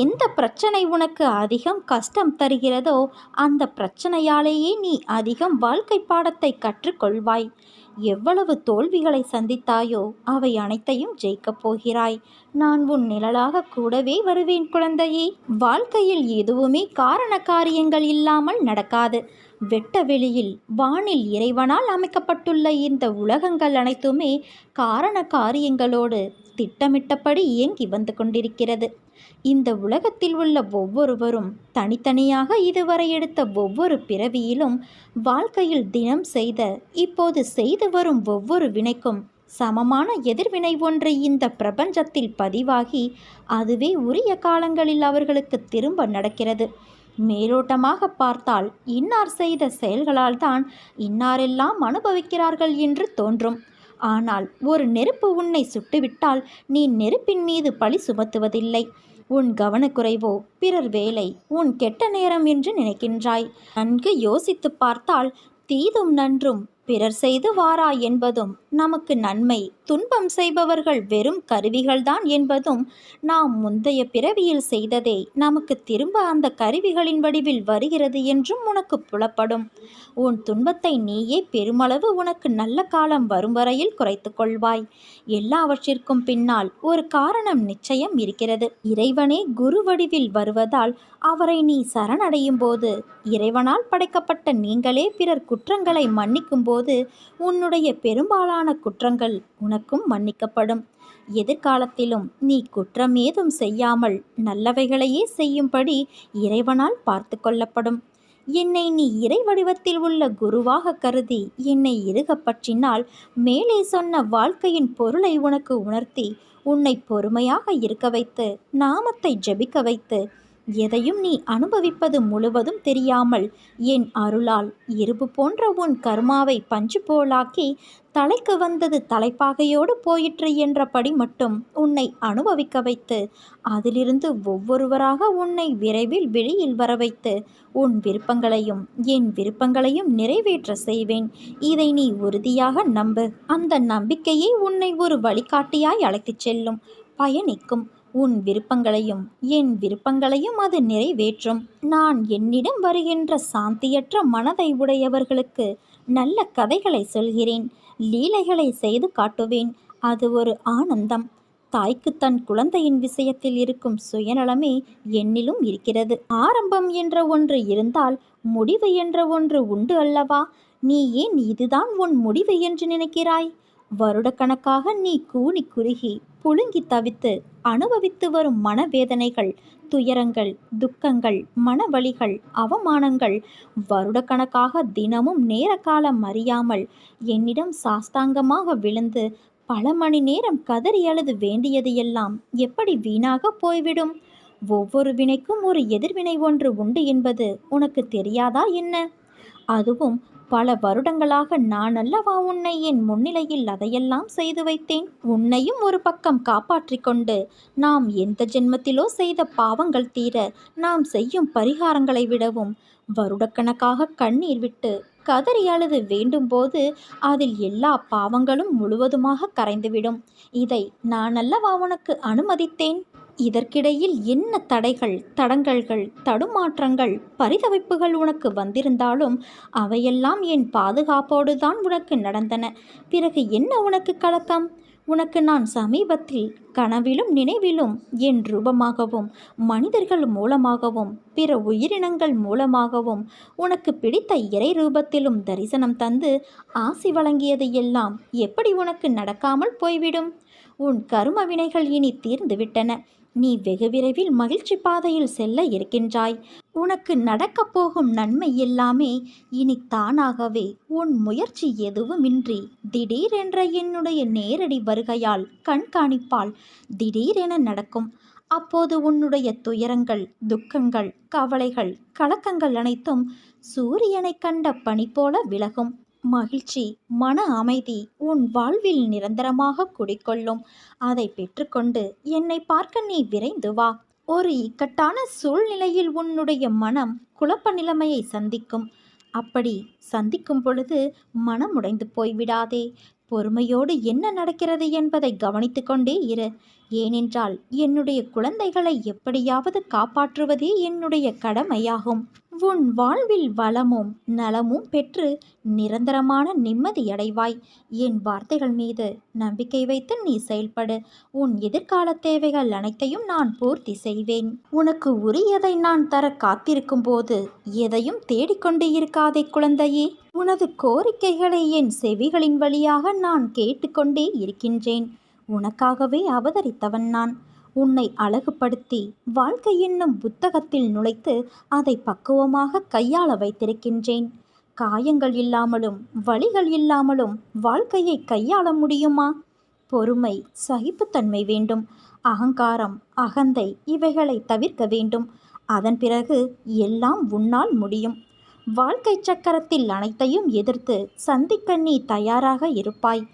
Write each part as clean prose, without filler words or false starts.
எந்த பிரச்சனை உனக்கு அதிகம் கஷ்டம் தருகிறதோ அந்த பிரச்சனையாலேயே நீ அதிகம் வாழ்க்கை பாடத்தை கற்றுக்கொள்வாய். எவ்வளவு தோல்விகளை சந்தித்தாயோ அவை அனைத்தையும் ஜெயிக்கப் போகிறாய். நான் உன் நிழலாக கூடவே வருவேன் குழந்தையே. வாழ்க்கையில் எதுவுமே காரண காரியங்கள் இல்லாமல் நடக்காது. வெட்ட வெளியில் வானில் இறைவனால் அமைக்கப்பட்டுள்ள இந்த உலகங்கள் அனைத்துமே காரண காரியங்களோடு திட்டமிட்டபடி இயங்கி வந்து கொண்டிருக்கிறது. இந்த உலகத்தில் உள்ள ஒவ்வொருவரும் தனித்தனியாக இதுவரை எடுத்த ஒவ்வொரு பிறவியிலும் வாழ்க்கையில் தினம் செய்த இப்போது செய்து வரும் ஒவ்வொரு வினைக்கும் சமமான எதிர்வினை ஒன்று இந்த பிரபஞ்சத்தில் பதிவாகி அதுவே உரிய காலங்களில் அவர்களுக்கு திரும்ப நடக்கிறது. மேலோட்டமாக பார்த்தால் இன்னார் செய்த செயல்களால் தான் இன்னாரெல்லாம் அனுபவிக்கிறார்கள் என்று தோன்றும். ஆனால் ஒரு நெருப்பு உன்னை சுட்டுவிட்டால் நீ நெருப்பின் மீது பழி சுமத்துவதில்லை. உன் கவனக்குறைவோ பிறர் வேலை உன் கெட்ட நேரம் என்று நினைக்கின்றாய். நன்கு யோசித்து பார்த்தால் தீதும் நன்றும் பிறர் செய்து வாரா என்பதும் நமக்கு நன்மை துன்பம் செய்பவர்கள் வெறும் கருவிகள்தான் என்பதும் நாம் முந்தைய பிறவியில் செய்ததே நமக்கு திரும்ப அந்த கருவிகளின் வடிவில் வருகிறது என்றும் உனக்கு புலப்படும். உன் துன்பத்தை நீயே பெருமளவு உனக்கு நல்ல காலம் வரும் வரையில் குறைத்து கொள்வாய். எல்லாவற்றிற்கும் பின்னால் ஒரு காரணம் நிச்சயம் இருக்கிறது. இறைவனே குரு வடிவில் வருவதால் அவரை நீ சரணடையும் போது இறைவனால் படைக்கப்பட்ட நீங்களே பிறர் குற்றங்களை மன்னிக்கும் போது உன்னுடைய பெரும்பாலான குற்றங்கள் உனக்கும் மன்னிக்கப்படும். எதிர்காலத்திலும் நீ குற்றம் ஏதும் செய்யாமல் நல்லவைகளையே செய்யும்படி இறைவனால் பார்த்து கொள்ளப்படும். என்னை நீ இறை வடிவத்தில் உள்ள குருவாக கருதி என்னை இறுக பற்றினால் மேலே சொன்ன வாழ்க்கையின் பொருளை உனக்கு உணர்த்தி உன்னை பொறுமையாக இருக்க வைத்து நாமத்தை ஜபிக்க வைத்து எதையும் நீ அனுபவிப்பது முழுவதும் தெரியாமல் என் அருளால் இரும்பு போன்ற உன் கர்மாவை பஞ்சு போலாக்கி தலைக்கு வந்தது தலைப்பாகையோடு போயிற்று என்றபடி மட்டும் உன்னை அனுபவிக்க வைத்து அதிலிருந்து ஒவ்வொருவராக உன்னை விரைவில் வெளியில் வர வைத்து உன் விருப்பங்களையும் என் விருப்பங்களையும் நிறைவேற்ற செய்வேன். இதை நீ உறுதியாக நம்பு. அந்த நம்பிக்கையே உன்னை ஒரு வழிகாட்டியாய் அழைத்துச் செல்லும், பயணிக்கும். உன் விருப்பங்களையும் என் விருப்பங்களையும் அது நிறைவேற்றும். நான் என்னிடம் வருகின்ற சாந்தியற்ற மனதை உடையவர்களுக்கு நல்ல கதைகளை சொல்கிறேன், லீலைகளை செய்து காட்டுவேன். அது ஒரு ஆனந்தம். தாய்க்கு தன் குழந்தையின் விஷயத்தில் இருக்கும் சுயநலமே என்னிலும் இருக்கிறது. ஆரம்பம் என்ற ஒன்று இருந்தால் முடிவு என்ற ஒன்று உண்டு அல்லவா? நீ ஏன் இதுதான் உன் முடிவு என்று நினைக்கிறாய்? வருடக்கணக்காக நீ கூனி குறுகி புழுங்கி தவித்து அனுபவித்து வரும் மனவேதனைகள், துயரங்கள், துக்கங்கள், மனவலிகள், அவமானங்கள் வருடக்கணக்காக தினமும் நேர காலம் அறியாமல் என்னிடம் சாஸ்தாங்கமாக விழுந்து பல மணி நேரம் கதறி அழுது வேண்டியது எல்லாம் எப்படி வீணாக போய்விடும்? ஒவ்வொரு வினைக்கும் ஒரு எதிர்வினை ஒன்று உண்டு என்பது உனக்கு தெரியாதா என்ன? அதுவும் பல வருடங்களாக நான் அல்லவா உன்னை என் முன்னிலையில் அதையெல்லாம் செய்து வைத்தேன். உன்னையும் ஒரு பக்கம் காப்பாற்றி கொண்டு நாம் எந்த ஜென்மத்திலோ செய்த பாவங்கள் தீர நாம் செய்யும் பரிகாரங்களை விடவும் வருடக்கணக்காக கண்ணீர் விட்டு கதறி அழுது வேண்டும் போது அதில் எல்லா பாவங்களும் முழுவதுமாக கரைந்துவிடும். இதை நான் அல்லவா உனக்கு அனுமதித்தேன். இதற்கிடையில் என்ன தடைகள், தடங்கல்கள், தடுமாற்றங்கள், பரிதவிப்புகள் உனக்கு வந்திருந்தாலும் அவையெல்லாம் என் பாதுகாப்போடு தான் உனக்கு நடந்தன. பிறகு என்ன உனக்கு கலக்கம்? உனக்கு நான் சமீபத்தில் கனவிலும் நினைவிலும் என் ரூபமாகவும் மனிதர்கள் மூலமாகவும் பிற உயிரினங்கள் மூலமாகவும் உனக்கு பிடித்த இறை ரூபத்திலும் தரிசனம் தந்து ஆசி வழங்கியது எல்லாம் எப்படி உனக்கு நடக்காமல் போய்விடும்? உன் கரும வினைகள் இனி தீர்ந்துவிட்டன. நீ வெகு விரைவில் மகிழ்ச்சி பாதையில் செல்ல இருக்கின்றாய். உனக்கு நடக்கப் போகும் நன்மை எல்லாமே இனி தானாகவே உன் முயற்சி எதுவுமின்றி திடீரென்ற என்னுடைய நேரடி வருகையால் கண்காணிப்பால் திடீரென நடக்கும். அப்போது உன்னுடைய துயரங்கள், துக்கங்கள், கவலைகள், கலக்கங்கள் அனைத்தும் சூரியனை கண்ட பனி போல விலகும். மகிழ்ச்சி, மன அமைதி உன் வாழ்வில் நிரந்தரமாக குடிக்கொள்ளும். அதை பெற்றுக்கொண்டு என்னை பார்க்க நீ விரைந்து வா. ஒரு இக்கட்டான சூழ்நிலையில் உன்னுடைய மனம் குழப்ப நிலைமையை சந்திக்கும். அப்படி சந்திக்கும் பொழுது மனமுடைந்து போய்விடாதே. பொறுமையோடு என்ன நடக்கிறது என்பதை கவனித்து கொண்டே இரு. ஏனென்றால் என்னுடைய குழந்தைகளை எப்படியாவது காப்பாற்றுவதே என்னுடைய கடமையாகும். உன் வாழ்வில் வளமும் நலமும் பெற்று நிரந்தரமான நிம்மதியடைவாய். என் வார்த்தைகள் மீது நம்பிக்கை வைத்து நீ செயல்படு. உன் எதிர்கால தேவைகள் அனைத்தையும் நான் பூர்த்தி செய்வேன். உனக்கு உரியதை நான் தர காத்திருக்கும் போது எதையும் தேடிக்கொண்டு இருக்காதே குழந்தையே. உனது கோரிக்கைகளை என் செவிகளின் வழியாக நான் கேட்டுக்கொண்டே இருக்கின்றேன். உனக்காகவே அவதரித்தவன் நான். உன்னை அழகுபடுத்தி வாழ்க்கை என்னும் புத்தகத்தில் நுழைத்து அதை பக்குவமாக கையாள வைத்திருக்கின்றேன். காயங்கள் இல்லாமலும் வலிகள் இல்லாமலும் வாழ்க்கையை கையாள முடியுமா? பொறுமை, சகிப்புத்தன்மை வேண்டும். அகங்காரம், அகந்தை இவைகளை தவிர்க்க வேண்டும். அதன் பிறகு எல்லாம் உன்னால் முடியும். வாழ்க்கை சக்கரத்தில் அனைத்தையும் எதிர்த்து சந்திக்க நீ தயாராக இருப்பாய்.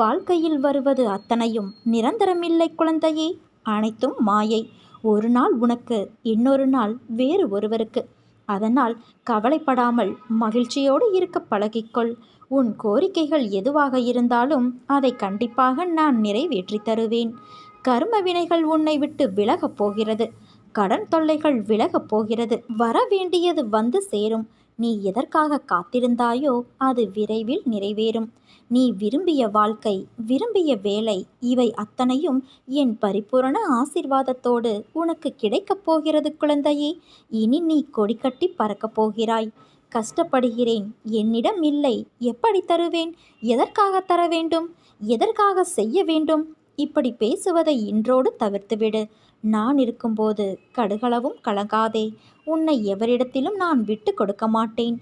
வாழ்க்கையில் வருவது அத்தனையும் நிரந்தரமில்லை குழந்தையே. அனைத்தும் மாயை. ஒரு நாள் உனக்கு, இன்னொரு நாள் வேறு ஒருவருக்கு. அதனால் கவலைப்படாமல் மகிழ்ச்சியோடு இருக்க பழகிக்கொள். உன் கோரிக்கைகள் எதுவாக இருந்தாலும் அதை கண்டிப்பாக நான் நிறைவேற்றி தருவேன். கர்ம வினைகள் உன்னை விட்டு விலகப் போகிறது. கடன் தொல்லைகள் விலகப் போகிறது. வர வேண்டியது வந்து சேரும். நீ எதற்காக காத்திருந்தாயோ அது விரைவில் நிறைவேறும். நீ விரும்பிய வாழ்க்கை, விரும்பிய வேலை இவை அத்தனையும் என் பரிபூரண ஆசீர்வாதத்தோடு உனக்கு கிடைக்கப் போகிறது குழந்தையே. இனி நீ கொடி கட்டி பறக்கப் போகிறாய். கஷ்டப்படுகிறேன், என்னிடம் இல்லை, எப்படி தருவேன், எதற்காக தர வேண்டும், எதற்காக செய்ய வேண்டும், இப்படி பேசுவதை இன்றோடு தவிர்த்துவிடு. நான் இருக்கும்போது கடுகளவும் கலங்காதே. உன்னை எவரிடத்திலும் நான் விட்டு கொடுக்க மாட்டேன்.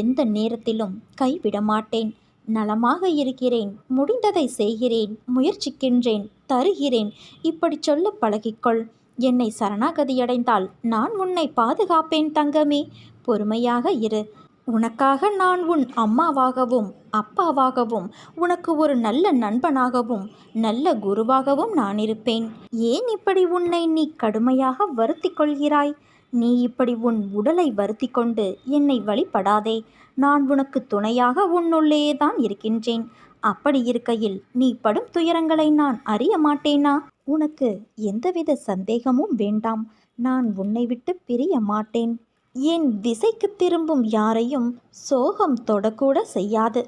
எந்த நேரத்திலும் கைவிட மாட்டேன். நலமாக இருக்கிறேன், முடிந்ததை செய்கிறேன், முயற்சிக்கின்றேன், தருகிறேன், இப்படி சொல்ல பழகிக்கொள். என்னை சரணாகதியடைந்தால் நான் உன்னை பாதுகாப்பேன் தங்கமே. பொறுமையாக இரு. உனக்காக நான் உன் அம்மாவாகவும் அப்பாவாகவும் உனக்கு ஒரு நல்ல நண்பனாகவும் நல்ல குருவாகவும் நான் இருப்பேன். ஏன் இப்படி உன்னை நீ கடுமையாக வருத்தி கொள்கிறாய்? நீ இப்படி உன் உடலை வருத்தி கொண்டு என்னை வழிபடாதே. நான் உனக்கு துணையாக உன்னுள்ளேயே தான் இருக்கின்றேன். அப்படி இருக்கையில் நீ படும் துயரங்களை நான் அறிய மாட்டேனா? உனக்கு எந்தவித சந்தேகமும் வேண்டாம். நான் உன்னை விட்டு பிரிய மாட்டேன். என் திசைக்கு திரும்பும் யாரையும் சோகம் தொடக்கூட செய்யாது.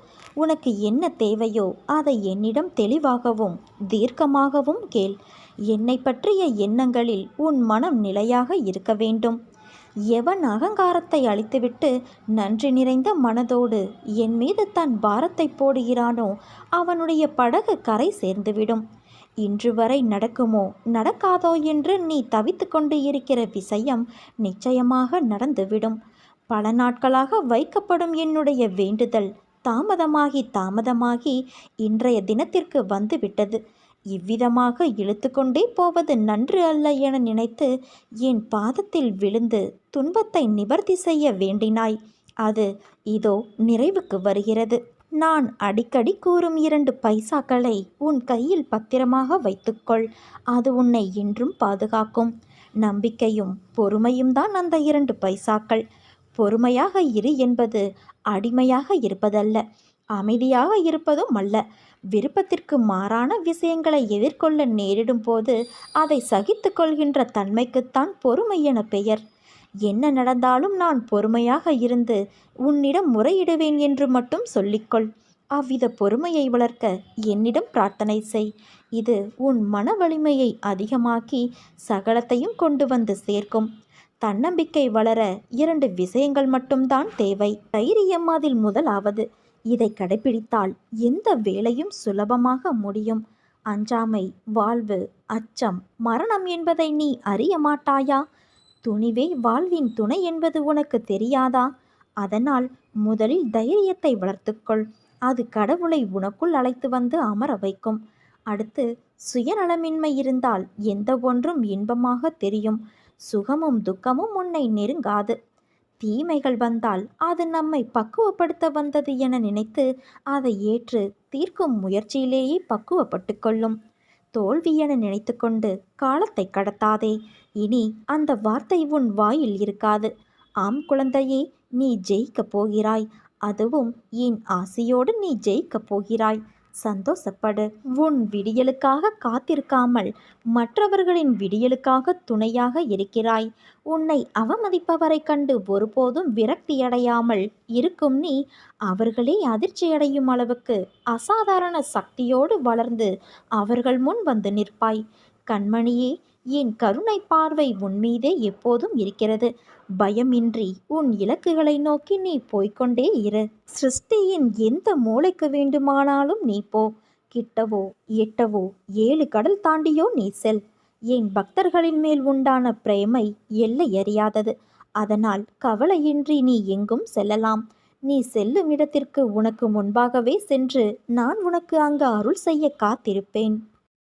உனக்கு என்ன தேவையோ அதை என்னிடம் தெளிவாகவும் தீர்க்கமாகவும் கேள். என்னை பற்றிய எண்ணங்களில் உன் மனம் நிலையாக இருக்க வேண்டும். எவன் அகங்காரத்தை அழித்துவிட்டு நன்றி நிறைந்த மனதோடு என் மீது தன் பாரத்தை போடுகிறானோ அவனுடைய படகு கரை சேர்ந்துவிடும். இன்று வரை நடக்குமோ நடக்காதோ என்று நீ தவித்து கொண்டு இருக்கிற விஷயம் நிச்சயமாக நடந்துவிடும். பல நாட்களாக வைக்கப்படும் என்னுடைய வேண்டுதல் தாமதமாகி இன்றைய தினத்திற்கு வந்துவிட்டது. இவ்விதமாக இழுத்து கொண்டே போவது நன்று அல்ல என நினைத்து என் பாதத்தில் விழுந்து துன்பத்தை நிவர்த்தி செய்ய வேண்டினாய். அது இதோ நிறைவுக்கு வருகிறது. நான் அடிக்கடி கூறும் 2 பைசாக்களை உன் கையில் பத்திரமாக வைத்துக்கொள். அது உன்னை என்றும் பாதுகாக்கும். நம்பிக்கையும் பொறுமையும் தான் அந்த 2 பைசாக்கள். பொறுமையாக இரு என்பது அடிமையாக இருப்பதல்ல, அமைதியாக இருப்பதும் அல்ல. விருப்பத்திற்கு மாறான விஷயங்களை எதிர்கொள்ள நேரிடும் போது அதை சகித்து கொள்கின்ற தன்மைக்குத்தான் பொறுமை என பெயர். என்ன நடந்தாலும் நான் பொறுமையாக இருந்து உன்னிடம் முறையிடுவேன் என்று மட்டும் சொல்லிக்கொள். அவ்வித பொறுமையை வளர்க்க என்னிடம் பிரார்த்தனை செய். இது உன் மன வலிமையை அதிகமாக்கி சகலத்தையும் கொண்டு வந்து சேர்க்கும். தன்னம்பிக்கை வளர 2 விஷயங்கள் மட்டும்தான் தேவை. தைரியம் அதில் முதலாவது. இதை கடைபிடித்தால் எந்த வேலையும் சுலபமாக முடியும். அஞ்சாமை, வாழ்வு, அச்சம், மரணம் என்பதை நீ அறிய மாட்டாயா? துணிவே வாழ்வின் துணை என்பது உனக்கு தெரியாதா? அதனால் முதலில் தைரியத்தை வளர்த்துக்கொள். அது கடவுளை உனக்குள் அழைத்து வந்து அமர வைக்கும். அடுத்து சுயநலமின்மை இருந்தால் எந்த ஒன்றும் இன்பமாக தெரியும். சுகமும் துக்கமும் உன்னை நெருங்காது. தீமைகள் வந்தால் அது நம்மை பக்குவப்படுத்த வந்தது என நினைத்து அதை ஏற்று தீர்க்கும் முயற்சியிலேயே பக்குவப்பட்டு கொள்ளும். தோல்வி என நினைத்து கொண்டு காலத்தை கடத்தாதே. இனி அந்த வார்த்தை உன் வாயில் இருக்காது. ஆம் குழந்தையே, நீ ஜெயிக்கப் போகிறாய். அதுவும் என் ஆசையோடு நீ ஜெயிக்கப் போகிறாய். சந்தோஷப்படு. உன் விடியலுக்காக காத்திருக்காமல் மற்றவர்களின் விடியலுக்காக துணையாக இருக்கிறாய். உன்னை அவமதிப்பவரை கண்டு ஒருபோதும் விரக்தியடையாமல் இருக்கும் நீ அவர்களே அதிர்ச்சியடையும் அளவுக்கு அசாதாரண சக்தியோடு வளர்ந்து அவர்கள் முன் வந்து நிற்பாய். கண்மணியே, என் கருணை பார்வை உன்மீதே எப்போதும் இருக்கிறது. பயமின்றி உன் இலக்குகளை நோக்கி நீ போய்க்கொண்டே இரு. சிருஷ்டியின் எந்த மூலைக்கு வேண்டுமானாலும் நீ போ. கிட்டவோ எட்டவோ 7 கடல் தாண்டியோ நீ செல். என் பக்தர்களின் மேல் உண்டான பிரேமை எல்லையறியாதது. அதனால் கவலையின்றி நீ எங்கும் செல்லலாம். நீ செல்லும் இடத்திற்கு உனக்கு முன்பாகவே சென்று நான் உனக்கு அங்கு அருள் செய்ய காத்திருப்பேன்.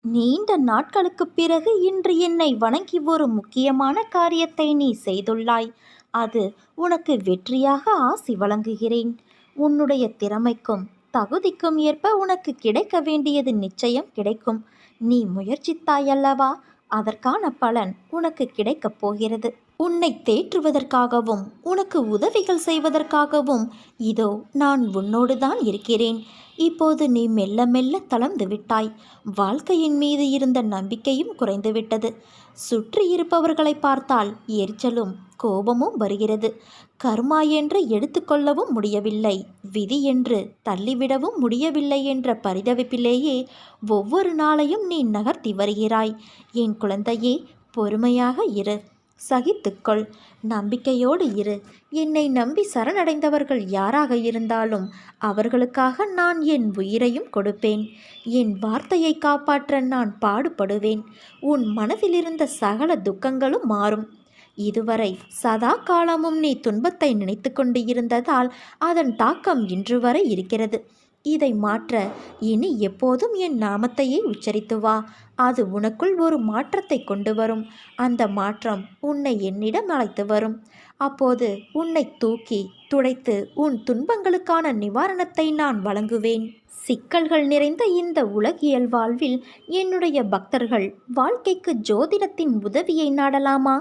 நீண்ட நாட்களுக்குப் பிறகு இன்று என்னை வணங்கி ஒரு முக்கியமான காரியத்தை நீ செய்துள்ளாய். அது உனக்கு வெற்றியாக ஆசி வழங்குகிறேன். உன்னுடைய திறமைக்கும் தகுதிக்கும் ஏற்ப உனக்கு கிடைக்க வேண்டியது நிச்சயம் கிடைக்கும். நீ முயற்சித்தாயல்லவா, அதற்கான பலன் உனக்கு கிடைக்கப் போகிறது. உன்னை தேற்றுவதற்காகவும் உனக்கு உதவிகள் செய்வதற்காகவும் இதோ நான் உன்னோடு தான் இருக்கிறேன். இப்போது நீ மெல்ல மெல்ல தளர்ந்து விட்டாய். வாழ்க்கையின் மீது இருந்த நம்பிக்கையும் குறைந்துவிட்டது. சுற்றி இருப்பவர்களை பார்த்தால் எரிச்சலும் கோபமும் வருகிறது. கர்மா என்று எடுத்துக்கொள்ளவும் முடியவில்லை, விதி என்று தள்ளிவிடவும் முடியவில்லை என்ற பரிதவிப்பிலேயே ஒவ்வொரு நாளையும் நீ நகர்த்தி வருகிறாய். என் குழந்தையே, பொறுமையாக இரு, சகித்துக்கொள், நம்பிக்கையோடு இரு. என்னை நம்பி சரணடைந்தவர்கள் யாராக இருந்தாலும் அவர்களுக்காக நான் என் உயிரையும் கொடுப்பேன். என் வார்த்தையை காப்பாற்ற நான் பாடுபடுவேன். உன் மனதிலிருந்த சகல துக்கங்களும் மாறும். இதுவரை சதா காலமும் நீ துன்பத்தை நினைத்து கொண்டு இருந்ததால் அதன் தாக்கம் இன்று வரை இருக்கிறது. இதை மாற்ற இனி எப்போதும் என் நாமத்தையே உச்சரித்து வா. அது உனக்குள் ஒரு மாற்றத்தை கொண்டு வரும். அந்த மாற்றம் உன்னை என்னிடம் அழைத்து வரும். அப்போது உன்னை தூக்கி துடைத்து உன் துன்பங்களுக்கான நிவாரணத்தை நான் வழங்குவேன். சிக்கல்கள் நிறைந்த இந்த உலகியல் வாழ்வில் என்னுடைய பக்தர்கள் வாழ்க்கைக்கு ஜோதிடத்தின் உதவியை நாடலாமா?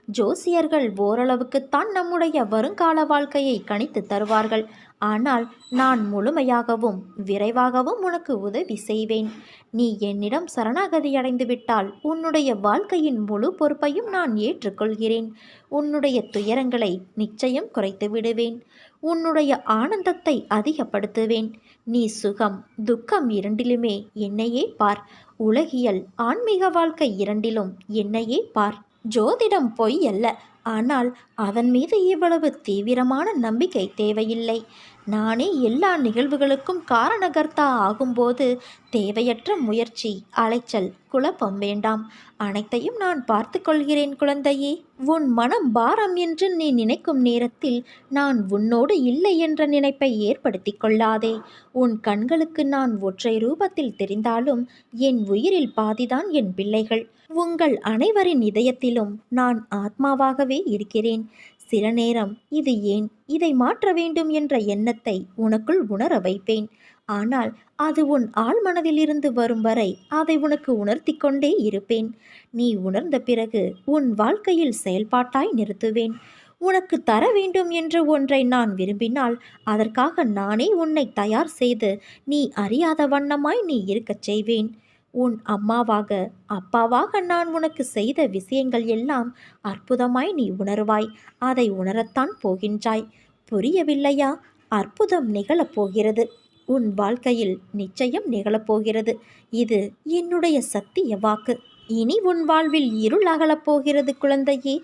ஜோசியர்கள் ஓரளவுக்குத்தான் நம்முடைய வருங்கால வாழ்க்கையை கணித்து தருவார்கள். ஆனால் நான் முழுமையாகவும் விரைவாகவும் உனக்கு உதவி செய்வேன். நீ என்னிடம் சரணாகதி அடைந்து விட்டால் உன்னுடைய வாழ்க்கையின் முழு பொறுப்பையும் நான் ஏற்றுக்கொள்கிறேன். உன்னுடைய துயரங்களை நிச்சயம் குறைத்து விடுவேன். உன்னுடைய ஆனந்தத்தை அதிகப்படுத்துவேன். நீ சுகம் துக்கம் இரண்டிலுமே என்னையே பார். உலகியல் ஆன்மீக வாழ்க்கை இரண்டிலும் என்னையே பார். ஜோதிடம் பொய் அல்ல, ஆனால் அதன் மீது இவ்வளவு தீவிரமான நம்பிக்கை தேவையில்லை. நானே எல்லா நிகழ்வுகளுக்கும் காரணகர்த்தா ஆகும்போது தேவையற்ற முயற்சி, அலைச்சல், குழப்பம் வேண்டாம். அனைத்தையும் நான் பார்த்து கொள்கிறேன் குழந்தையே. உன் மனம் பாரம் என்று நீ நினைக்கும் நேரத்தில் நான் உன்னோடு இல்லை என்ற நினைப்பை ஏற்படுத்தி கொள்ளாதே. உன் கண்களுக்கு நான் ஒற்றை ரூபத்தில் தெரிந்தாலும் என் உயிரில் பாதிதான் என் பிள்ளைகள். உங்கள் அனைவரின் இதயத்திலும் நான் ஆத்மாவாகவே இருக்கிறேன். சில நேரம் இது ஏன், இதை மாற்ற வேண்டும் என்ற எண்ணத்தை உனக்குள் உணர வைப்பேன். ஆனால் அது உன் ஆழ்மனதிலிருந்து வரும் வரை அதை உனக்கு உணர்த்தி கொண்டே இருப்பேன். நீ உணர்ந்த பிறகு உன் வாழ்க்கையில் செயல்பாட்டாய் நிறுத்துவேன். உனக்கு தர வேண்டும் என்ற ஒன்றை நான் விரும்பினால் அதற்காக நானே உன்னை தயார் செய்து நீ அறியாத வண்ணமாய் நீ இருக்கச் செய்வேன். உன் அம்மாவாக அப்பாவாக நான் உனக்கு செய்த விஷயங்கள் எல்லாம் அற்புதமாய் நீ உணர்வாய். அதை உணரத்தான் போகின்றாய். புரியவில்லையா? அற்புதம் நிகழப்போகிறது. உன் வாழ்க்கையில் நிச்சயம் நிகழப்போகிறது. இது என்னுடைய சத்திய வாக்கு. இனி உன் வாழ்வில் இருள் அகலப்போகிறது குழந்தையே.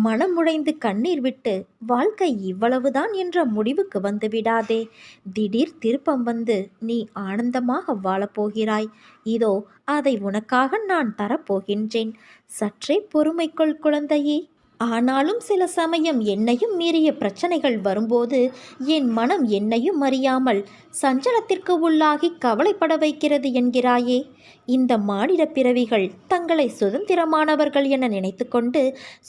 மனமுடைந்து கண்ணீர் விட்டு வாழ்க்கை இவ்வளவுதான் என்ற முடிவுக்கு வந்து விடாதே. திடீர் திருப்பம் வந்து நீ ஆனந்தமாக வாழப்போகிறாய். இதோ அதை உனக்காக நான் தரப்போகின்றேன். சற்றே பொறுமைக்கொள் குழந்தையே. ஆனாலும் சில சமயம் என்னையும் மீறிய பிரச்சனைகள் வரும்போது என் மனம் என்னையும் அறியாமல் சஞ்சலத்திற்கு உள்ளாகி கவலைப்பட வைக்கிறது என்கிறாயே. இந்த மானிட பிறவிகள் தங்களை சுதந்திரமானவர்கள் என நினைத்து கொண்டு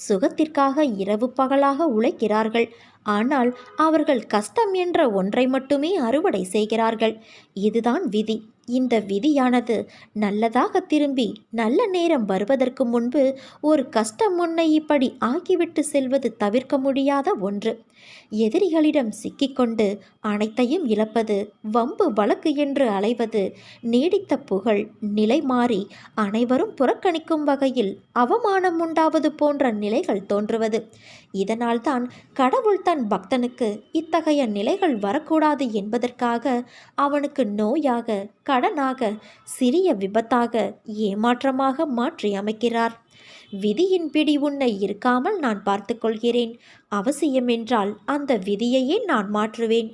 சுகத்திற்காக இரவு பகலாக உழைக்கிறார்கள். ஆனால் அவர்கள் கஷ்டம் என்ற ஒன்றை மட்டுமே அறுவடை செய்கிறார்கள். இதுதான் விதி. இந்த விதியானது நல்லதாக திரும்பி நல்ல நேரம் வருவதற்கு முன்பு ஒரு கஷ்டம் உன்னை இப்படி ஆக்கிவிட்டு செல்வது தவிர்க்க முடியாத ஒன்று. எதிரிகளிடம் சிக்கிக்கொண்டு அனைத்தையும் இழப்பது, வம்பு வழக்கு என்று அலைவது, நீடித்த புகழ் நிலை மாறி அனைவரும் புறக்கணிக்கும் வகையில் அவமானம் உண்டாவது போன்ற நிலைகள் தோன்றுவது. இதனால்தான் கடவுள் தன் பக்தனுக்கு இத்தகைய நிலைகள் வரக்கூடாது என்பதற்காக அவனுக்கு நோயாக, கடனாக, சிறிய விபத்தாக, ஏமாற்றமாக மாற்றி அமைக்கிறார். விதியின் பிடி உன்னை இருக்காமல் நான் பார்த்து கொள்கிறேன். அவசியமென்றால் அந்த விதியையே நான் மாற்றுவேன்.